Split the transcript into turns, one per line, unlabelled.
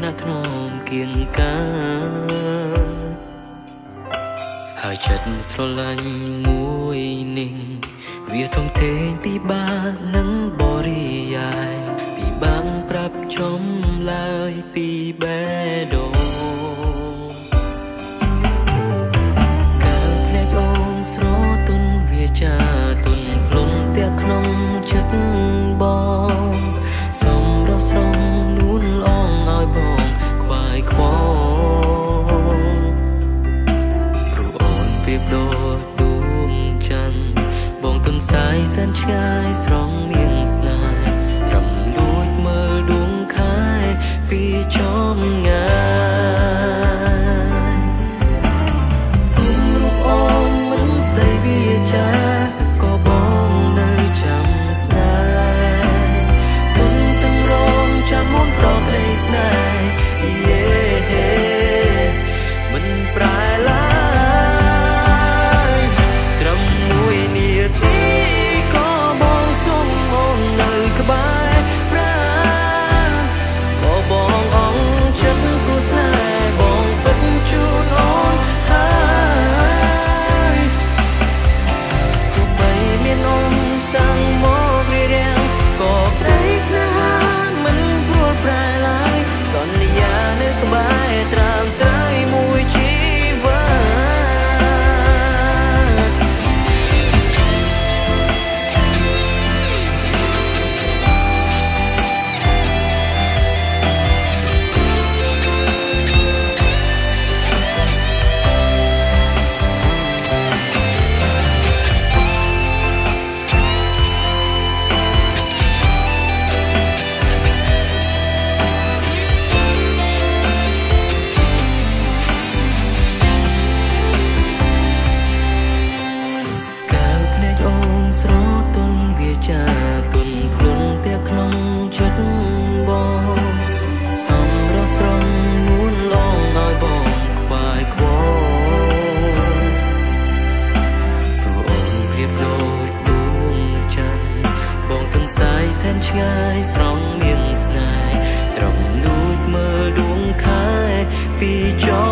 ณะขนมเกียงกาหากจัดស្រឡាញ់មួយนิ่งវាធំធេងពីបាននឹងបរិយាយពីបាំងប្រាប់ចំឡើយពីបេះដូងកាលភ្នែកអូនស្រទន់វាចាទន់ក្លុំតែក្នុងចិត្តបងសម្រស់ស្រងនួនអងឲ្យបងខ្វាយខ្វល់ព្រោះអូនប្រៀបដូចដួងច័ន្ទបងទុនសាយសែនឆ្ងាយស្រងនាងស្នេហ៍ត្រឹមលួចមើលដួងខែពីចំងាយរូបអូនមិនស្ដីវាចាក៏បងនៅចាំស្នេហ៍ទុនទាំងរងចាំមុនប្រក្ដីស្នេហ៍យេមិនប្រែឡើយត្រឹមមួយនាទីក៏បងសុំអូននៅក្បែរប្រាណក៏បងអងចិត្តគូស្នេហ៍បងពិតជូនអូនហើយទោះបីមានអូនសាំងមករារាំងក៏ព្រៃស្នេហាមិនព្រួលប្រែឡើយសន្យានៅក្បែរត្រាំត្រៃមួយជីវិតចាទុនខ្លួនតែក្នុងចិត្តបងសម្រស់ស្រងនួនឡងឲ្យបងខ្វាយខ្វល់ព្រោះអូនប្រៀបដូចដួងច័ន្ទបងទាំងសាយសែនឆ្ងាយស្រងនាងស្នេហ៍ត្រឹមលួចមើលដួងខែពីចំ